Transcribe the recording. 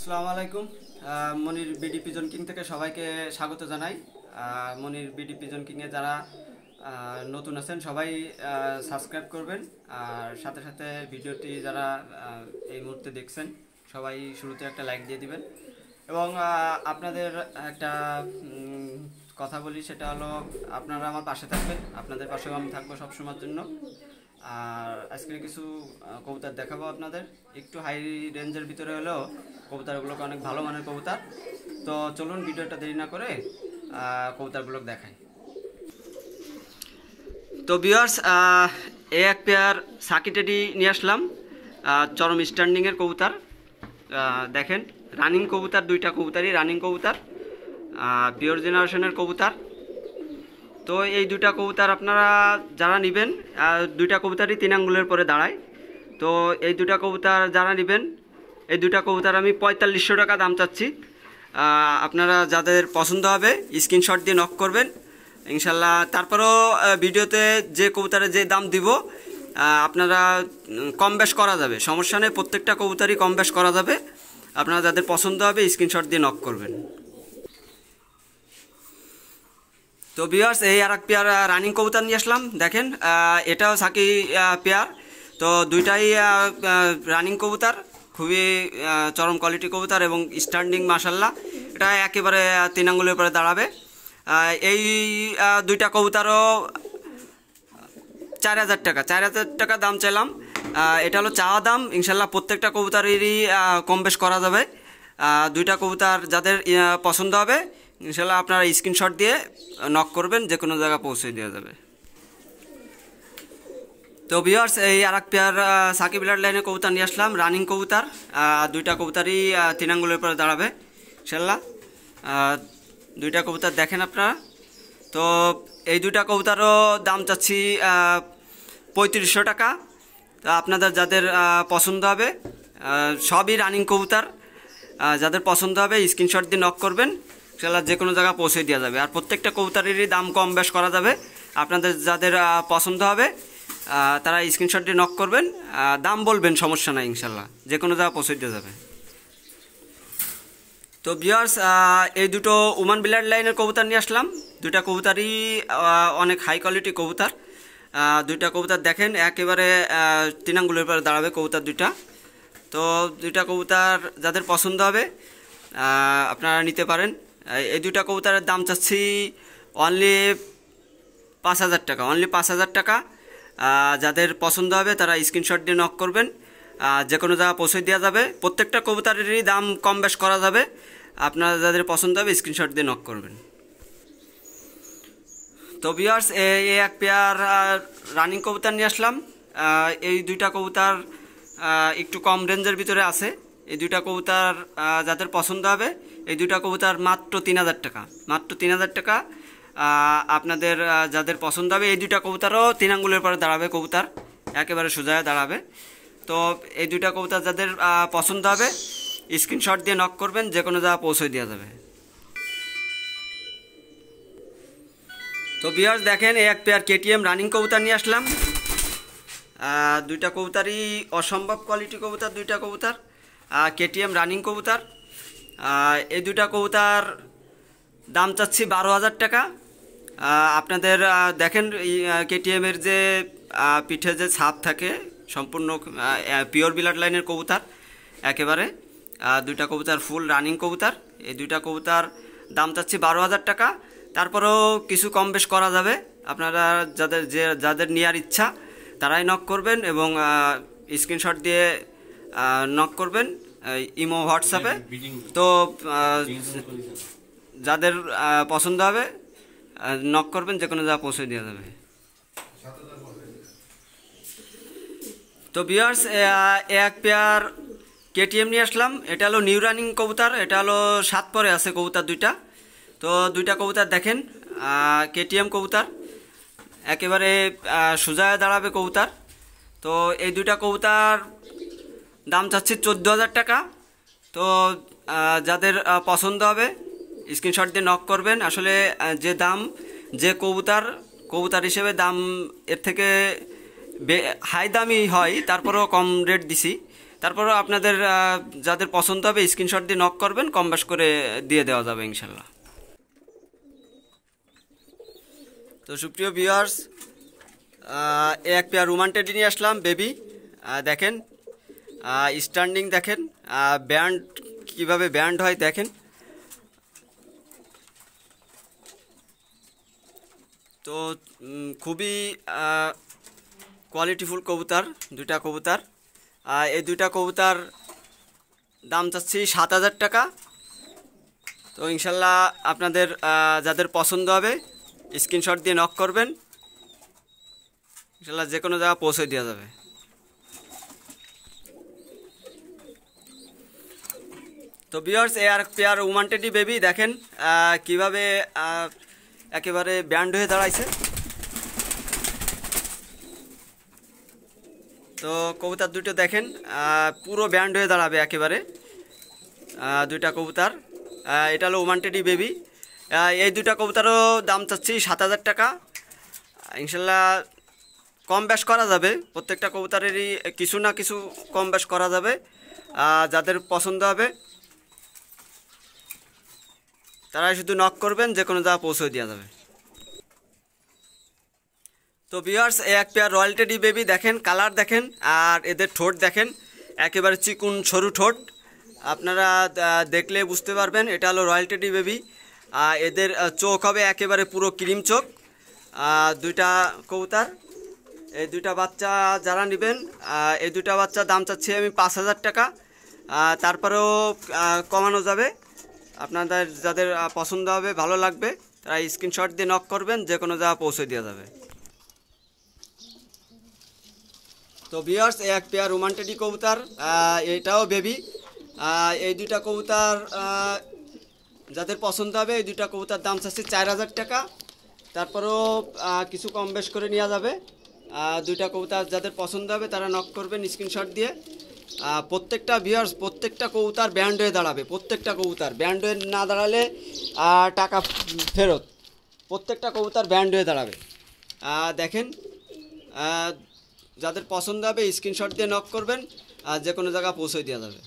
আসসালামু আলাইকুম। মনির BD pigeon king থেকে সবাইকে স্বাগত জানাই। মনির বিডি পিজন কিংয়ে যারা নতুন আছেন সবাই সাবস্ক্রাইব করবেন, আর সাথে সাথে ভিডিওটি যারা এই মুহূর্তে দেখছেন সবাই শুরুতে একটা লাইক দিয়ে দিবেন। এবং আপনাদের একটা কথা বলি, সেটা হলো আপনারা আমার পাশে থাকবেন, আপনাদের পাশেও আমি থাকবো সবসময়ের জন্য। আর আজকে কিছু কবুতর দেখাবো আপনাদের, একটু হাই রেঞ্জের ভিতরে হলেও কবুতরগুলোকে অনেক ভালো মানের কবুতর। তো চলুন ভিডিওটা দেরি না করে কবুতরগুলো দেখাই। তো ভিউয়ার্স, এক পেয়ার সাকি টেডি নিয়ে আসলাম, চরম স্ট্যান্ডিংয়ের কবুতর। দেখেন রানিং কবুতর, দুইটা কবুতরই রানিং কবুতর, পিওর জেনারেশনের কবুতর। তো এই দুইটা কবুতর আপনারা যারা নেবেন, দুইটা কবুতরই 3 আঙ্গুলের পরে দাঁড়ায়। তো এই দুইটা কবুতর যারা নেবেন, এই দুইটা কবুতর আমি 4500 টাকা দাম চাচ্ছি। আপনারা যাদের পছন্দ হবে স্ক্রিনশট দিয়ে নক করবেন ইনশাল্লাহ। তারপরেও ভিডিওতে যে কবুতরের যে দাম দিব আপনারা কম বেশ করা যাবে, সমস্যা নেই, প্রত্যেকটা কবুতরই কম বেশ করা যাবে। আপনারা যাদের পছন্দ হবে স্ক্রিনশট দিয়ে নক করবেন। তো ভিউয়ার্স, এই আর এক পেয়ার রানিং কবুতর নিয়ে আসলাম। দেখেন এটাও সাকি পেয়ার। তো দুইটাই রানিং কবুতর, খুবই চরম কোয়ালিটি কবুতর এবং স্ট্যান্ডিং মাশাল্লাহ। এটা একেবারে 3 আঙ্গুলের পরে দাঁড়াবে। এই দুইটা কবুতরও 4000 টাকা, 4000 টাকা দাম চাইলাম। এটা হলো চাওয়া দাম, ইনশাল্লাহ প্রত্যেকটা কবুতরেরই কম বেশ করা যাবে। দুইটা কবুতর যাদের পছন্দ হবে ইনশাল্লাহ আপনারা স্ক্রিনশট দিয়ে নক করবেন, যে কোনো জায়গায় পৌঁছে দেওয়া যাবে। তো ভিউয়ার্স, এই আর এক পেয়ার সাকি ব্লাড লাইনের কবুতর নিয়ে আসলাম, রানিং কবুতর। দুইটা কবুতরই 3 আঙ্গুলের পরে দাঁড়াবে ইনশাল্লাহ। দুইটা কবুতর দেখেন আপনারা। তো এই দুইটা কবুতরও দাম চাচ্ছি 3500 টাকা। তো আপনাদের যাদের পছন্দ হবে, সবই রানিং কবুতর, যাদের পছন্দ হবে স্ক্রিনশট দিয়ে নক করবেন ইনশাল্লাহ, যে কোনো জায়গায় পৌঁছে দেওয়া যাবে। আর প্রত্যেকটা কবুতরেরই দাম কম বেশ করা যাবে। আপনাদের যাদের পছন্দ হবে তারা স্ক্রিনশট দিয়ে নক করবেন, দাম বলবেন, সমস্যা নাই, ইনশাল্লাহ যে কোনো জায়গায় পৌঁছে দেওয়া যাবে। তো ভিউয়ার্স, এই দুটো ওমান ব্লাড লাইনের কবুতর নিয়ে আসলাম। দুইটা কবুতরই অনেক হাই কোয়ালিটি কবুতর। দুইটা কবুতর দেখেন একেবারে 3 আঙ্গুলের পরে দাঁড়াবে কবুতর দুইটা। তো দুইটা কবুতর যাদের পছন্দ হবে আপনারা নিতে পারেন। এই দুইটা কবুতরের দাম চাচ্ছি অনলি 5000 টাকা, অনলি 5000 টাকা। যাদের পছন্দ হবে তারা স্ক্রিনশট দিয়ে নক করবেন, যে কোনো জায়গায় পৌঁছে দেওয়া যাবে। প্রত্যেকটা কবুতরেরই দাম কম বেশ করা যাবে। আপনারা যাদের পছন্দ হবে স্ক্রিনশট দিয়ে নক করবেন। তো ভিউয়ার্স, এই এক পেয়ার রানিং কবুতর নিয়ে আসলাম। এই দুইটা কবুতর একটু কম রেঞ্জের ভিতরে আছে। এই দুইটা কবুতর যাদের পছন্দ হবে, এই দুইটা কবুতর মাত্র 3000 টাকা, মাত্র 3000 টাকা। আপনাদের যাদের পছন্দ হবে, এই দুইটা কবুতরও 3 আঙ্গুলের পরে দাঁড়াবে কবুতর, একেবারে সোজা দাঁড়াবে। তো এই দুইটা কবুতর যাদের পছন্দ হবে স্ক্রিনশট দিয়ে নক করবেন, যে কোনো জায়গায় পৌঁছে দেওয়া যাবে। তো ভিউয়ার্স দেখেন, এই এক পেয়ার কেটিএম রানিং কবুতর নিয়ে আসলাম। দুইটা কবুতরই অসম্ভব কোয়ালিটি কবুতর, দুইটা কবুতর কেটিএম রানিং কবুতর। এই দুইটা কবুতর দাম চাচ্ছি 12000 টাকা। আপনাদের দেখেন কেটিএমের যে পিঠে যে ছাপ থাকে, সম্পূর্ণ পিওর ব্লাড লাইনের কবুতর একেবারে। দুইটা কবুতর ফুল রানিং কবুতর। এই দুইটা কবুতর দাম চাচ্ছি 12000 টাকা। তারপরেও কিছু কম বেশ করা যাবে। আপনারা যাদের নেওয়ার ইচ্ছা তারাই নক করবেন এবং স্ক্রিনশট দিয়ে নক করবেন ইমো হোয়াটসঅ্যাপে। তো যাদের পছন্দ হবে নক করবেন, যে কোনো জায়গায় পৌঁছে দেওয়া যাবে। তো ভিউয়ার্স, এক পেয়ার কেটিএম নিয়ে আসলাম। এটা হলো নিউ রানিং কবুতর, এটা হলো 7 পরে আছে কবুতর দুইটা। তো দুইটা কবুতর দেখেন কেটিএম কবুতর, একেবারে সোজা দাঁড়াবে কবুতর। তো এই দুইটা কবুতর দাম চাচ্ছি 14000 টাকা। তো যাদের পছন্দ হবে স্ক্রিনশট দিয়ে নক করবেন। আসলে যে দাম, যে কবুতর হিসেবে দাম এর থেকে হাই দামই হয়, তারপরেও কম রেট দিছি। তারপরেও আপনাদের যাদের পছন্দ হবে স্ক্রিনশট দিয়ে নক করবেন, কম বেশ করে দিয়ে দেওয়া যাবে ইনশাল্লাহ। তো সুপ্রিয় ভিউয়ার্স, এক পেয়ার রোমান টেডি নিয়ে আসলাম বেবি। দেখেন স্ট্যান্ডিং, দেখেন ব্যান্ড কিভাবে ব্যান্ড হয় দেখেন। তো খুবই কোয়ালিটিফুল কবুতর, দুইটা কবুতর। এই দুইটা কবুতর দাম চাচ্ছি 7,000 টাকা। তো ইনশাল্লাহ আপনাদের যাদের পছন্দ হবে স্ক্রিনশট দিয়ে নক করবেন, ইনশাল্লাহ যে কোনো জায়গা পৌঁছে দেওয়া যাবে। তো ভিউয়ার্স, এই আর পেয়ার ওমান টেডি বেবি দেখেন কিভাবে একেবারে ব্যান্ড হয়ে দাঁড়াইছে। তো কবুতর দুটো দেখেন পুরো ব্যান্ড হয়ে দাঁড়াবে একেবারে, দুইটা কবুতর। এটা হলো ওমান টেডি বেবি। এই দুইটা কবুতরও দাম চাচ্ছি 7,000 টাকা। ইনশাল্লাহ কম বেশ করা যাবে, প্রত্যেকটা কবুতরেরই কিছু না কিছু কম বেশ করা যাবে। যাদের পছন্দ হবে তারাই শুধু নক করবেন, যে কোনো জায়গা পৌঁছে দেওয়া যাবে। তো ভিউয়ার্স, এক পেয়ার রয়্যাল টেডি বেবি দেখেন, কালার দেখেন আর এদের ঠোঁট দেখেন, একেবারে চিকুন সরু ঠোঁট। আপনারা দেখলে বুঝতে পারবেন এটা হলো রয়্যাল টেডি বেবি। এদের চোখ হবে একেবারে পুরো ক্রিম চোখ। দুইটা কবুতর, এই দুইটা বাচ্চা যারা নেবেন, এই দুইটা বাচ্চা দাম চাচ্ছি আমি 5,000 টাকা। তারপরেও কমানো যাবে, আপনাদের যাদের পছন্দ হবে ভালো লাগবে তারা স্ক্রিনশট দিয়ে নক করবেন, যে কোনো জায়গা পৌঁছে দেওয়া যাবে। তো ভিউয়ার্স, এক পেয়ার রোমান টেডি কবুতর, এটাও বেবি। এই দুইটা কবুতর যাদের পছন্দ হবে, এই দুইটা কবুতর দাম চাচ্ছে 4,000 টাকা। তারপরেও কিছু কম বেশ করে নেওয়া যাবে। দুইটা কবুতর যাদের পছন্দ হবে তারা নক করবেন স্ক্রিনশট দিয়ে। প্রত্যেকটা ভিউয়ার্স, প্রত্যেকটা কবুতর ব্যান্ড হয়ে দাঁড়াবে, প্রত্যেকটা কবুতর ব্যান্ড হয়ে না দাঁড়ালে টাকা ফেরত। প্রত্যেকটা কবুতর ব্যান্ড হয়ে দাঁড়াবে। দেখেন যাদের পছন্দ হবে স্ক্রিনশট দিয়ে নক করবেন, যে কোনো জায়গা পৌঁছে দেওয়া যাবে।